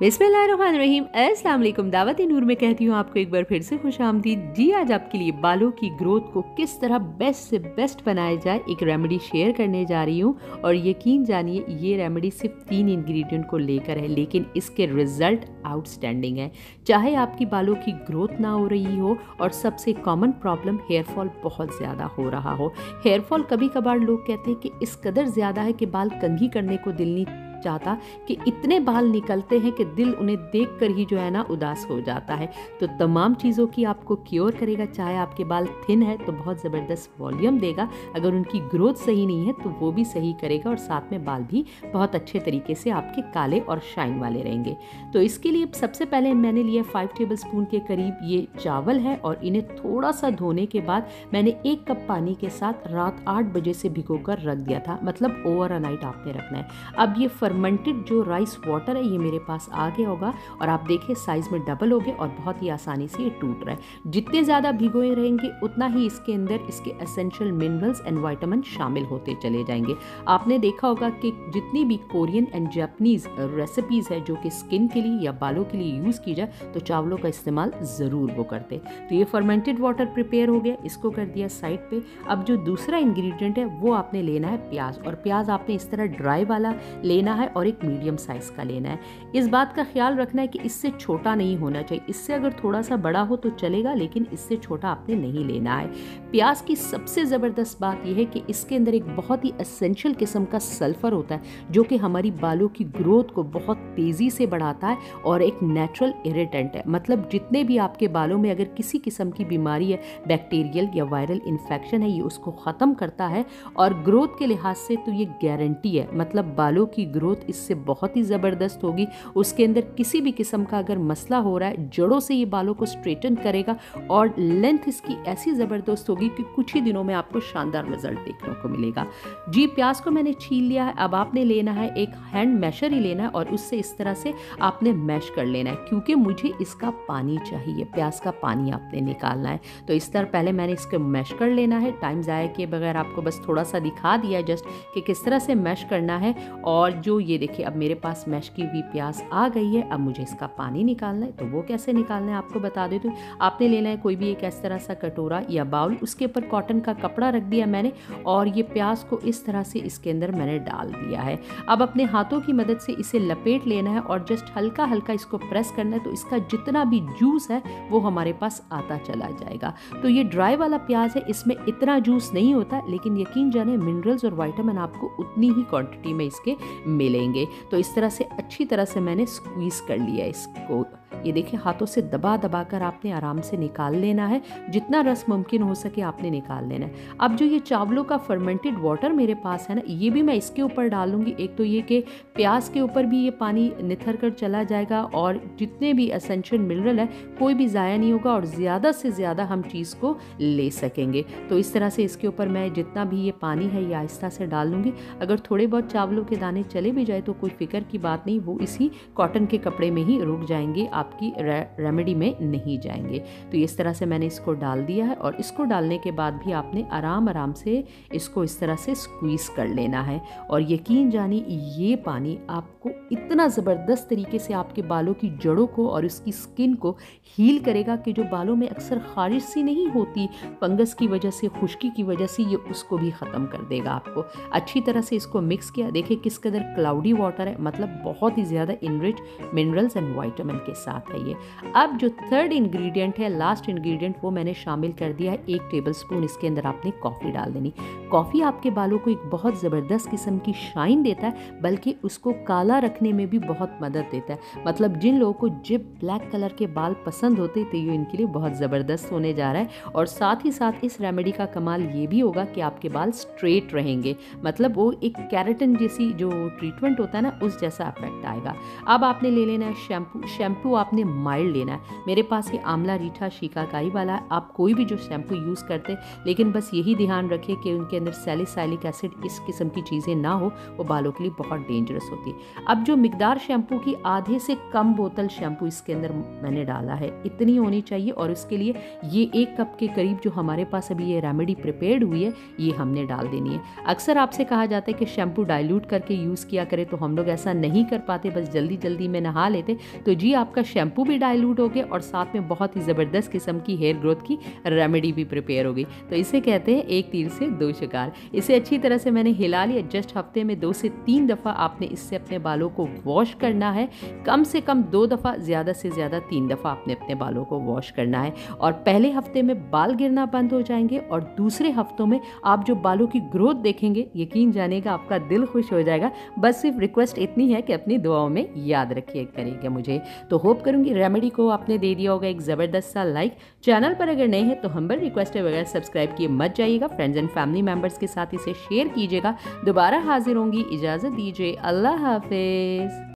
बिस्मिल्लाहिर्रहमानिर्रहीम। अस्सलाम वालेकुम। दावत नूर में कहती हूँ आपको एक बार फिर से खुशामदीद। जी, आज आपके लिए बालों की ग्रोथ को किस तरह बेस्ट से बेस्ट बनाया जाए एक रेमेडी शेयर करने जा रही हूँ। और यकीन जानिए ये रेमेडी सिर्फ 3 इंग्रेडिएंट को लेकर है, लेकिन इसके रिजल्ट आउटस्टैंडिंग है। चाहे आपकी बालों की ग्रोथ ना हो रही हो और सबसे कॉमन प्रॉब्लम हेयर फॉल बहुत ज़्यादा हो रहा हो। हेयर फॉल कभी कभार लोग कहते हैं कि इस कदर ज़्यादा है कि बाल कंघी करने को दिल नहीं चाहता, कि इतने बाल निकलते हैं कि दिल उन्हें देखकर ही जो है ना उदास हो जाता है। तो तमाम चीज़ों की आपको क्योर करेगा। चाहे आपके बाल थिन है तो बहुत ज़बरदस्त वॉल्यूम देगा, अगर उनकी ग्रोथ सही नहीं है तो वो भी सही करेगा, और साथ में बाल भी बहुत अच्छे तरीके से आपके काले और शाइन वाले रहेंगे। तो इसके लिए सबसे पहले मैंने लिया 5 टेबल स्पून के करीब ये चावल है, और इन्हें थोड़ा सा धोने के बाद मैंने 1 कप पानी के साथ रात 8 बजे से भिगोकर रख दिया था, मतलब ओवर नाइट आपने रखना है। अब ये फर्मेंटेड जो राइस वाटर है ये मेरे पास आ गया होगा, और आप देखिए साइज में डबल हो गया और बहुत ही आसानी से ये टूट रहा है। जितने ज़्यादा भिगोए रहेंगे उतना ही इसके अंदर इसके एसेंशियल मिनरल्स एंड विटामिन शामिल होते चले जाएंगे। आपने देखा होगा कि जितनी भी कोरियन एंड जापानीज रेसिपीज है जो कि स्किन के लिए या बालों के लिए यूज़ की जाए तो चावलों का इस्तेमाल ज़रूर वो करते। तो ये फर्मेंटेड वाटर प्रिपेयर हो गया, इसको कर दिया साइड पे। अब जो दूसरा इंग्रेडिएंट है वो आपने लेना है प्याज, और प्याज आपने इस तरह ड्राई वाला लेना है और एक मीडियम साइज का लेना है। इस बात का ख्याल रखना है कि इससे छोटा नहीं होना चाहिए, इससे अगर थोड़ा सा बड़ा हो तो चलेगा, लेकिन इससे छोटा आपने नहीं लेना है। प्याज की सबसे ज़बरदस्त बात यह है कि इसके अंदर एक बहुत ही एसेंशियल किस्म का सल्फर होता है जो कि हमारी बालों की ग्रोथ को बहुत तेज़ी से बढ़ाता है और एक नेचुरल इरिटेंट है। मतलब जितने भी आपके बालों में अगर किसी किस्म की बीमारी है, बैक्टीरियल या वायरल इन्फेक्शन है, ये उसको ख़त्म करता है। और ग्रोथ के लिहाज से तो ये गारंटी है, मतलब बालों की ग्रोथ इससे बहुत ही ज़बरदस्त होगी। उसके अंदर किसी भी किस्म का अगर मसला हो रहा है, जड़ों से ये बालों को स्ट्रेटन करेगा, और लेंथ इसकी ऐसी ज़बरदस्त होगी कि कुछ ही दिनों में आपको शानदार रिजल्ट देखने को मिलेगा। जी, प्याज को मैंने छील लिया है। अब आपने लेना है एक हैंड मैशर ही लेना है, और उससे इस तरह से आपने मैश कर लेना है, क्योंकि मुझे इसका पानी चाहिए, प्याज का पानी आपने निकालना है। तो इस तरह पहले मैंने इसको मैश कर लेना है, टाइम ज़ाया किए बगैर आपको बस थोड़ा सा दिखा दिया जस्ट कि किस तरह से मैश करना है। और जो ये देखिए अब मेरे पास मैश की हुई प्याज आ गई है। अब मुझे इसका पानी निकालना है, तो वो कैसे निकालना है आपको बता देती हूँ। आपने लेना है कोई भी एक इस तरह सा कटोरा या बाउल, उसके ऊपर कॉटन का कपड़ा रख दिया मैंने, और ये प्याज को इस तरह से इसके अंदर मैंने डाल दिया है। अब अपने हाथों की मदद से इसे लपेट लेना है और जस्ट हल्का हल्का इसको प्रेस करना है, तो इसका जितना भी जूस है वो हमारे पास आता चला जाएगा। तो ये ड्राई वाला प्याज है, इसमें इतना जूस नहीं होता, लेकिन यकीन जाने मिनरल्स और विटामिन आपको उतनी ही क्वांटिटी में इसके मिलेंगे। तो इस तरह से अच्छी तरह से मैंने स्क्वीज कर लिया इसको। ये देखिए हाथों से दबा दबा कर आपने आराम से निकाल लेना है, जितना रस मुमकिन हो सके आपने निकाल लेना है। अब जो ये चावलों का फर्मेंटेड वाटर मेरे पास है ना, ये भी मैं इसके ऊपर डालूंगी। एक तो ये कि प्याज के ऊपर भी ये पानी निथर कर चला जाएगा, और जितने भी एसेंशियल मिनरल है कोई भी ज़ाया नहीं होगा, और ज़्यादा से ज़्यादा हम चीज़ को ले सकेंगे। तो इस तरह से इसके ऊपर मैं जितना भी ये पानी है ये आहिस्ता से डाल लूँगी। अगर थोड़े बहुत चावलों के दाने चले भी जाए तो कोई फिक्र की बात नहीं, वो इसी कॉटन के कपड़े में ही रुक जाएंगे, आपकी रेमेडी में नहीं जाएंगे। तो इस तरह से मैंने इसको डाल दिया है, और इसको डालने के बाद भी आपने आराम आराम से इसको इस तरह से स्क्वीज कर लेना है। और यकीन जानिए ये पानी आपको इतना ज़बरदस्त तरीके से आपके बालों की जड़ों को और उसकी स्किन को हील करेगा कि जो बालों में अक्सर खारिश सी नहीं होती फंगस की वजह से, खुश्की की वजह से, ये उसको भी ख़त्म कर देगा आपको। अच्छी तरह से इसको मिक्स किया, देखिए किस कदर क्लाउडी वाटर है, मतलब बहुत ही ज़्यादा इनरिच मिनरल्स एंड विटामिन के साथ है ये। अब जो थर्ड इंग्रेडिएंट है, लास्ट इंग्रेडिएंट, वो मैंने शामिल कर दिया है 1 टेबल स्पून। इसके अंदर आपने कॉफ़ी डाल देनी। कॉफ़ी आपके बालों को एक बहुत ज़बरदस्त किस्म की शाइन देता है, बल्कि उसको काला रखने में भी बहुत मदद देता है। मतलब जिन लोगों को जिप ब्लैक कलर के बाल पसंद होते तो ये इनके लिए बहुत ज़बरदस्त होने जा रहा है। और साथ ही साथ इस रेमेडी का कमाल ये भी होगा कि आपके बाल स्ट्रेट रहेंगे, मतलब वो एक कैरेटिन जैसी जो ट्रीटमेंट होता है ना, उस जैसा इफेक्ट आएगा। अब आपने ले लेना है शैम्पू। शैम्पू आपने माइल्ड लेना है। मेरे पास ये आंवला रीठा शिकाकाई वाला है, आप कोई भी जो शैम्पू यूज़ करते, लेकिन बस यही ध्यान रखिए कि उनके अंदर सैलिसाइलिक एसिड इस किस्म की चीज़ें ना हो, वो बालों के लिए बहुत डेंजरस होती है। अब जो मिकदार शैम्पू की आधे से कम बोतल शैम्पू इसके अंदर मैंने डाला है, इतनी होनी चाहिए। और उसके लिए ये 1 कप के करीब जो हमारे पास अभी ये रेमेडी प्रिपेयर्ड हुई है ये हमने डाल देनी है। अक्सर आपसे कहा जाता है कि शैम्पू डाइल्यूट करके यूज़ किया करें, तो हम लोग ऐसा नहीं कर पाते, बस जल्दी जल्दी में नहा लेते। तो जी आपका शैम्पू भी डाइल्यूट हो गया और साथ में बहुत ही ज़बरदस्त किस्म की हेयर ग्रोथ की रेमेडी भी प्रिपेयर हो गई। तो इसे कहते हैं एक तीर से 2 शिकार। इसे अच्छी तरह से मैंने हिला लिया। जस्ट हफ्ते में 2 से 3 दफ़ा आपने इससे अपने बालों को वॉश करना है, कम से कम 2 दफ़ा, ज़्यादा से ज़्यादा 3 दफ़ा आपने अपने बालों को वॉश करना है। और पहले हफ्ते में बाल गिरना बंद हो जाएंगे और दूसरे हफ्तों में आप जो बालों की ग्रोथ देखेंगे, यकीन जानिएगा आपका दिल खुश हो जाएगा। बस सिर्फ रिक्वेस्ट इतनी है कि अपनी दुआओं में याद रखिए करिएगा मुझे। तो होप करूंगी रेमेडी को आपने दे दिया होगा एक ज़बरदस्त सा लाइक। चैनल पर अगर नए हैं तो हम्बल रिक्वेस्ट है वगैरह सब्सक्राइब किए मत जाइएगा। फ्रेंड्स एंड फैमिली मेम्बर्स के साथ इसे शेयर कीजिएगा। दोबारा हाजिर होंगी, इजाज़त दीजिए, अल्लाह हाफिज़।